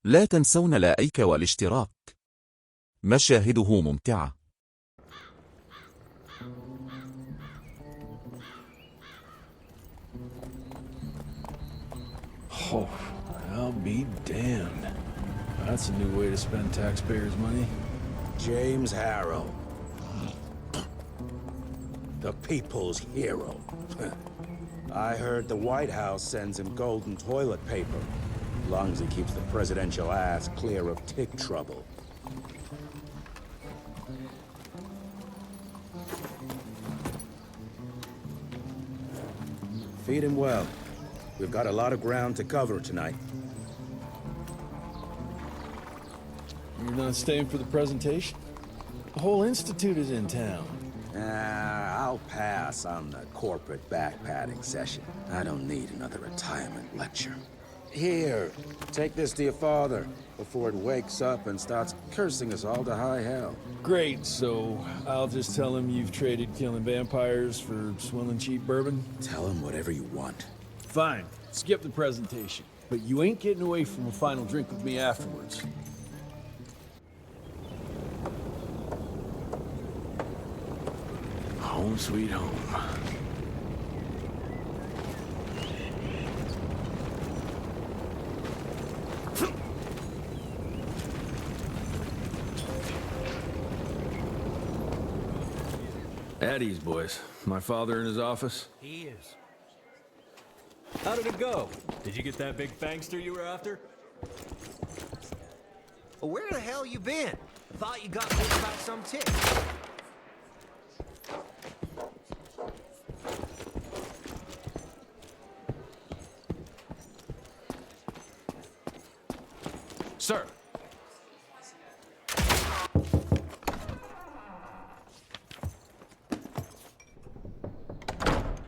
لا تنسون لايك والاشتراك. مشاهده ممتعة. Oh, I'll be damned. That's a new way to spend taxpayers' money. James Harrow. The people's hero. I heard the White House sends him golden toilet paper, as long as he keeps the presidential ass clear of tick trouble. Feed him well. We've got a lot of ground to cover tonight. You're not staying for the presentation? The whole institute is in town. I'll pass on the corporate backpatting session. I don't need another retirement lecture. Here, take this to your father before it wakes up and starts cursing us all to high hell. Great, so I'll just tell him you've traded killing vampires for swilling cheap bourbon? Tell him whatever you want. Fine, skip the presentation. But you ain't getting away from a final drink with me afterwards. Home sweet home. At ease, boys. My father in his office? He is. How did it go? Did you get that big fangster you were after? Well, where the hell you been? Thought you got bit about some tick. Sir.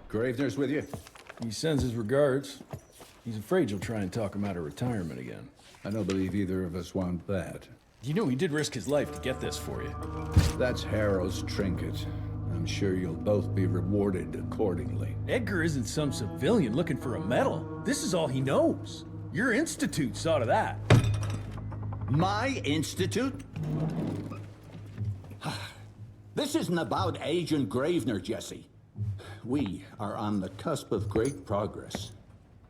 Gravener's with you? He sends his regards. He's afraid you'll try and talk him out of retirement again. I don't believe either of us want that. You know he did risk his life to get this for you. That's Harrow's trinket. I'm sure you'll both be rewarded accordingly. Edgar isn't some civilian looking for a medal. This is all he knows. Your institute saw to that. My institute? This isn't about Agent Gravener, Jesse. We are on the cusp of great progress,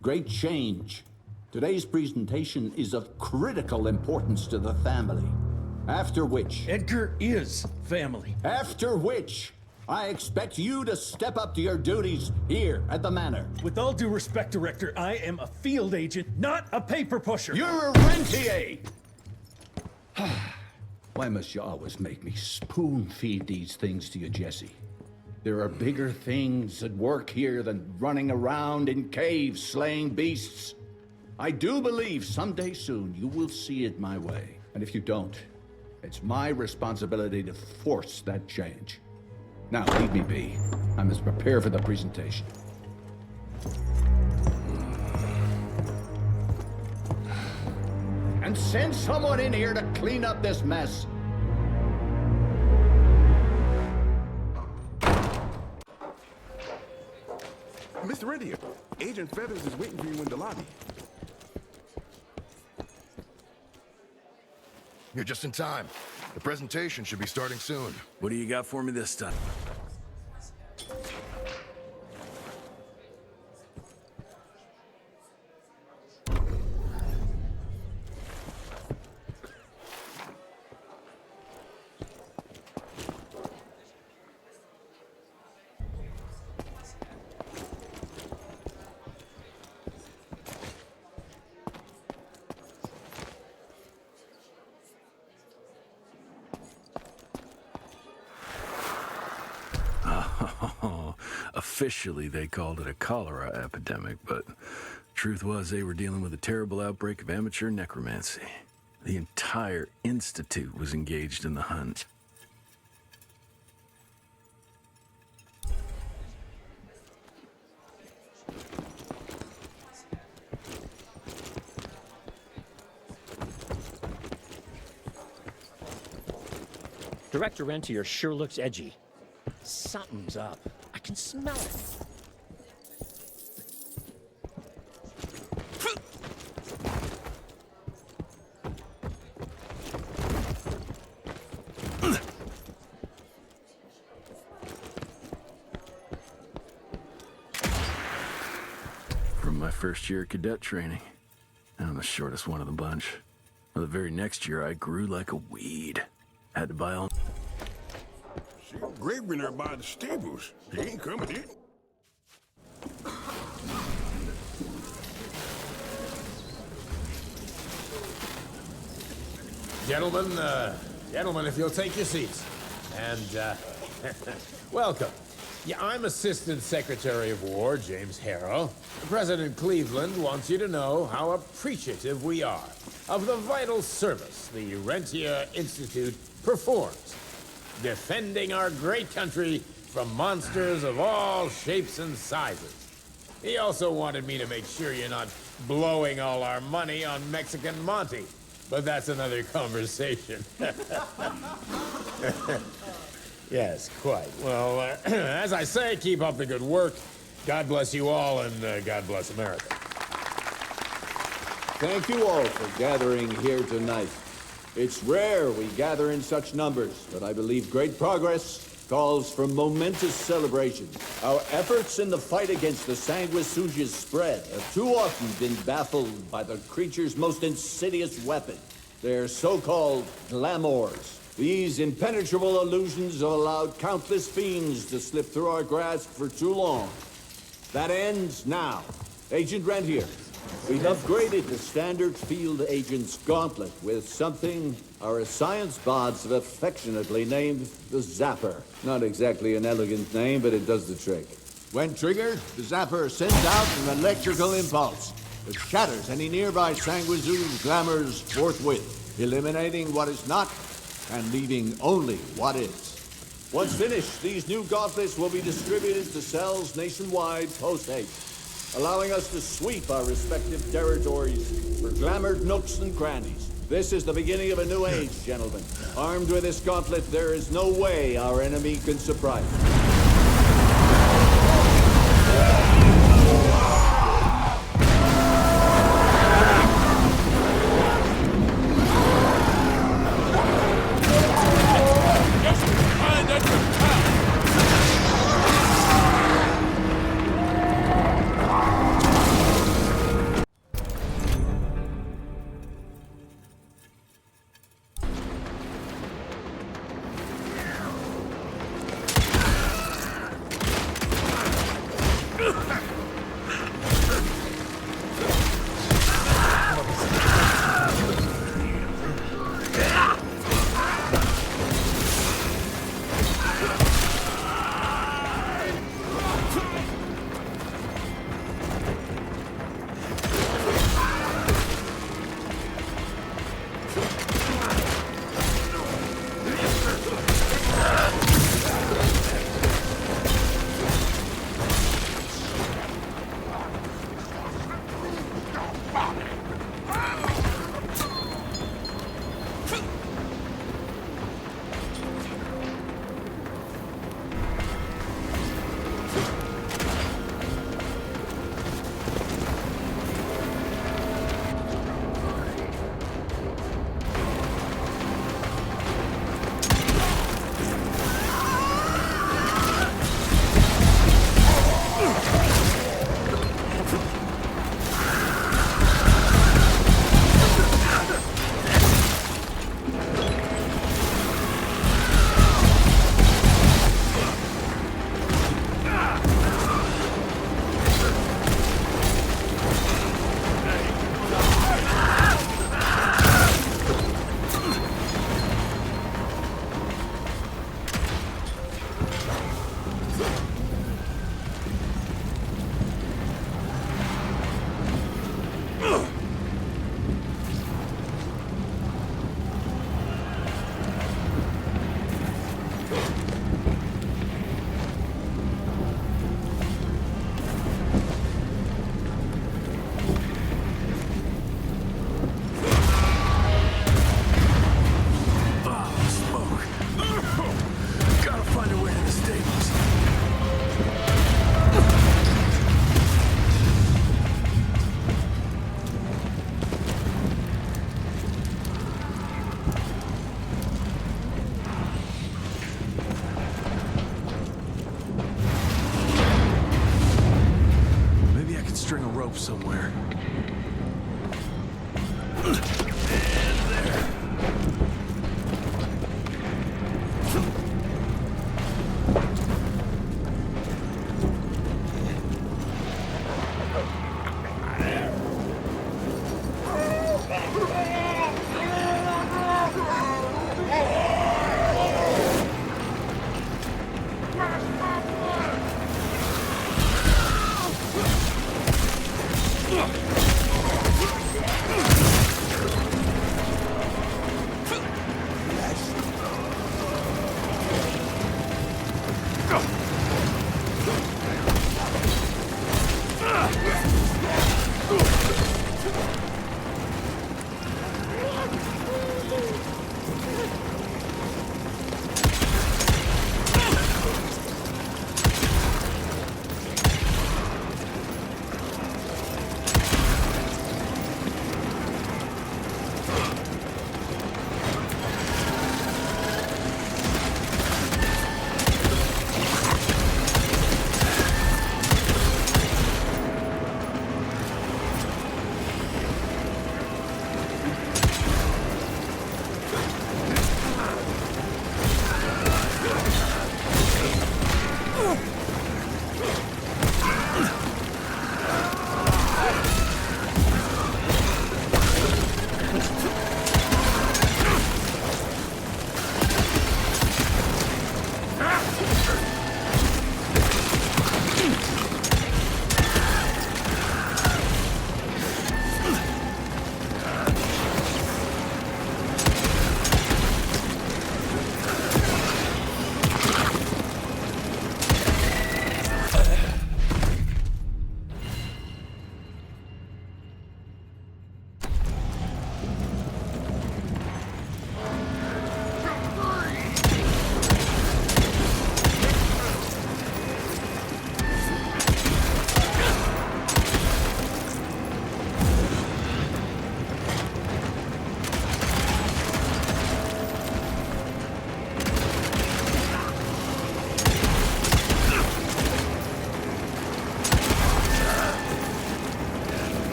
great change. Today's presentation is of critical importance to the family. After which... Edgar is family. After which, I expect you to step up to your duties here at the Manor. With all due respect, Director, I am a field agent, not a paper pusher. You're a rentier! Why must you always make me spoon-feed these things to you, Jesse? There are bigger things at work here than running around in caves slaying beasts. I do believe someday soon you will see it my way. And if you don't, it's my responsibility to force that change. Now, leave me be. I must prepare for the presentation. And send someone in here to clean up this mess. Mr. Rentier, Agent Feathers is waiting for you in the lobby. You're just in time. The presentation should be starting soon. What do you got for me this time? Officially, they called it a cholera epidemic, but truth was they were dealing with a terrible outbreak of amateur necromancy. The entire institute was engaged in the hunt. Director Rentier sure looks edgy. Something's up. I can smell it. my first year of cadet training. And I'm the shortest one of the bunch. Well, the very next year, I grew like a weed. Had to buy all... See, Graven there by the stables. He ain't coming in. Gentlemen, if you'll take your seats. And, welcome. Yeah, I'm Assistant Secretary of War, James Harrow. President Cleveland wants you to know how appreciative we are of the vital service the Rentier Institute performs, defending our great country from monsters of all shapes and sizes. He also wanted me to make sure you're not blowing all our money on Mexican Monty, but that's another conversation. Yes, quite. Well, as I say, keep up the good work. God bless you all, and God bless America. Thank you all for gathering here tonight. It's rare we gather in such numbers, but I believe great progress calls for momentous celebration. Our efforts in the fight against the sanguisuga's spread have too often been baffled by the creature's most insidious weapon, their so-called glamours. These impenetrable illusions have allowed countless fiends to slip through our grasp for too long. That ends now. Agent Rentier, we've upgraded the standard field agent's gauntlet with something our science bots have affectionately named the Zapper. Not exactly an elegant name, but it does the trick. When triggered, the Zapper sends out an electrical impulse that shatters any nearby sanguisuga's glamours forthwith, eliminating what is not and leaving only what is. Once finished, these new gauntlets will be distributed to cells nationwide post-haste, allowing us to sweep our respective territories for glamored nooks and crannies. This is the beginning of a new age, gentlemen. Armed with this gauntlet, there is no way our enemy can surprise us. string of rope somewhere.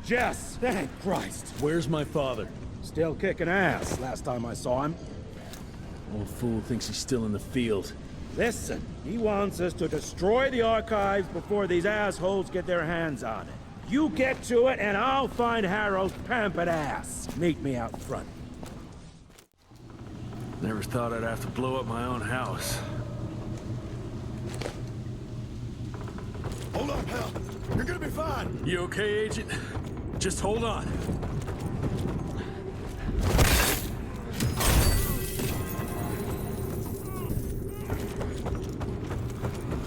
Jess, thank Christ. Where's my father? Still kicking ass last time I saw him. Old fool thinks he's still in the field. Listen, he wants us to destroy the archives before these assholes get their hands on it. You get to it, and I'll find Harold's pampered ass. Meet me out front. Never thought I'd have to blow up my own house. Hold up, Hal. You're gonna be fine. You okay, Agent? Just hold on.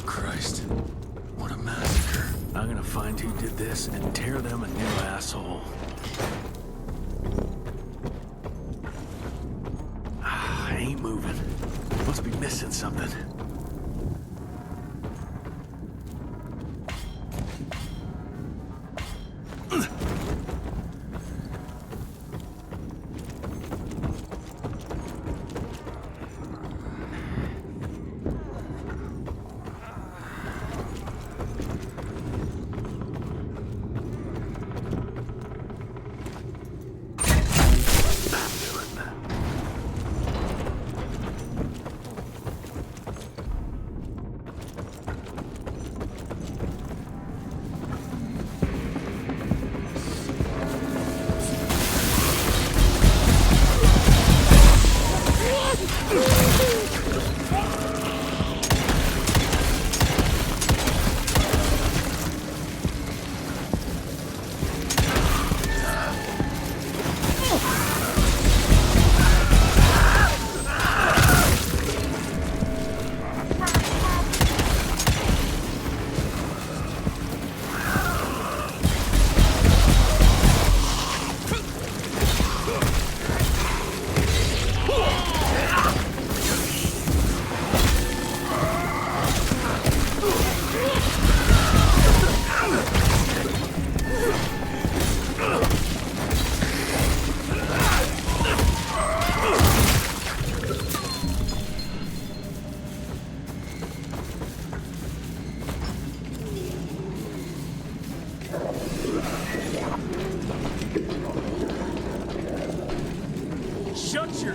Christ. What a massacre. I'm gonna find who did this and tear them a new asshole. I ain't moving. Must be missing something.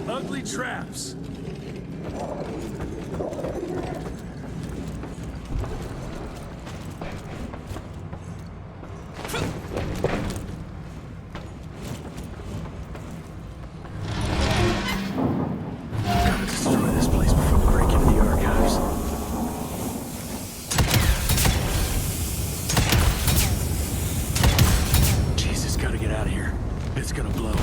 ugly traps. Gotta destroy this place before we break into the archives. Jesus, gotta get out of here. It's gonna blow.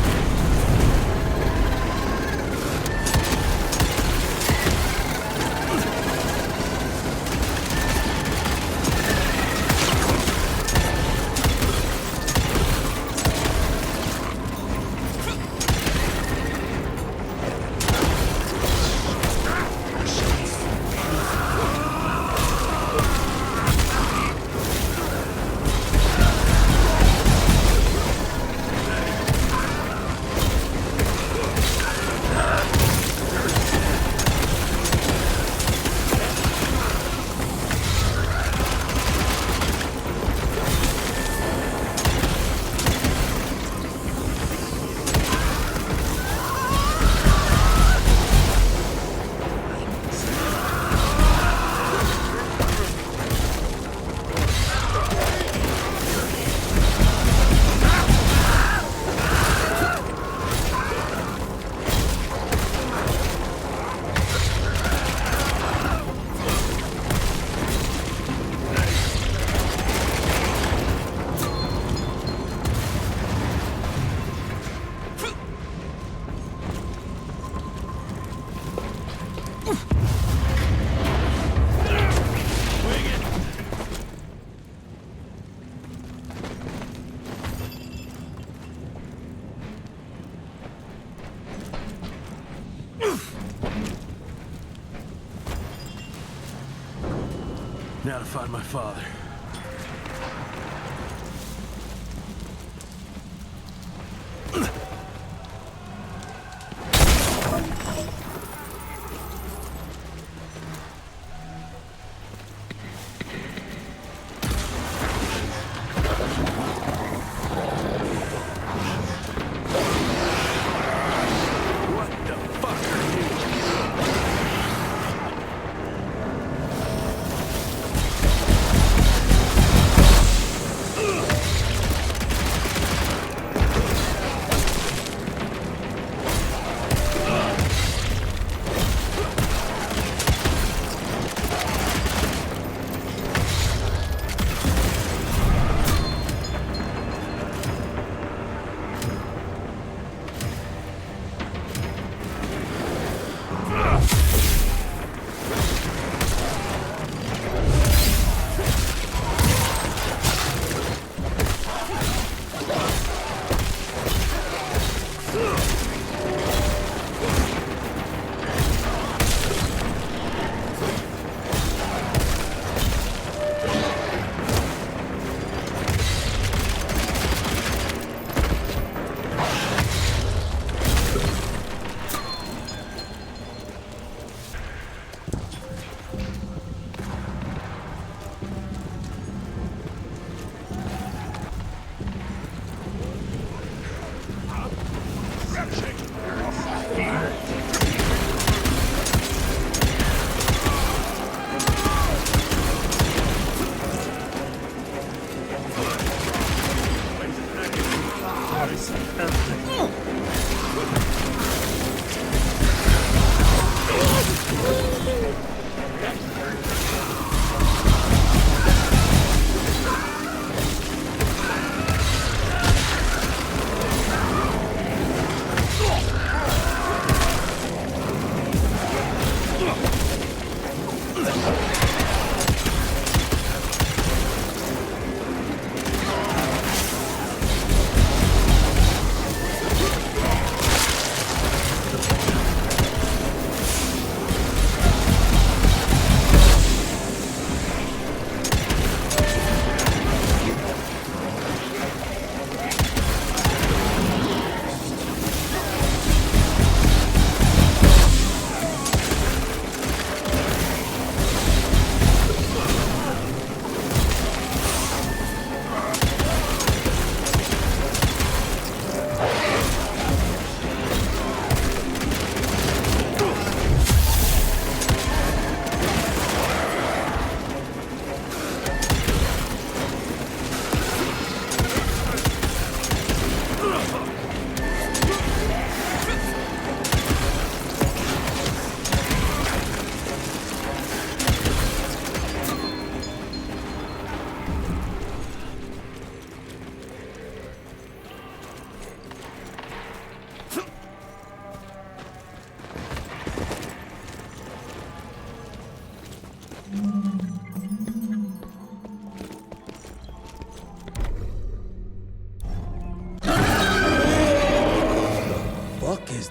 Now to find my father.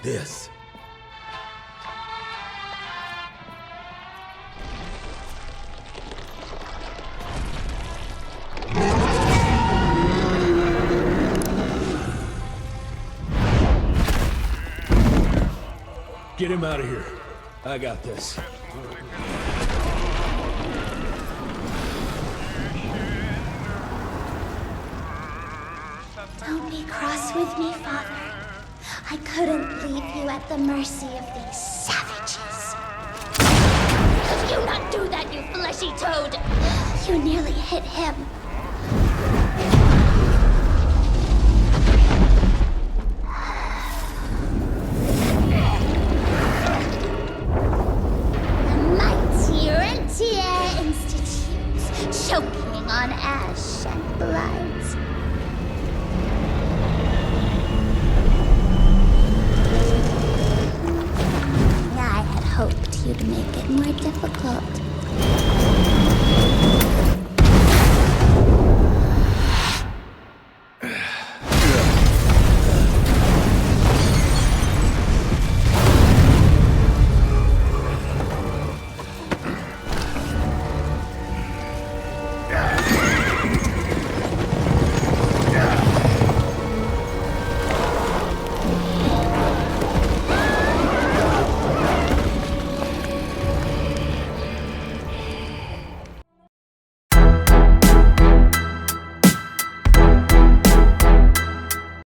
this? Get him out of here. I got this. Don't be cross with me, Father. I couldn't leave you at the mercy of these savages. Could you not do that, you fleshy toad? You nearly hit him.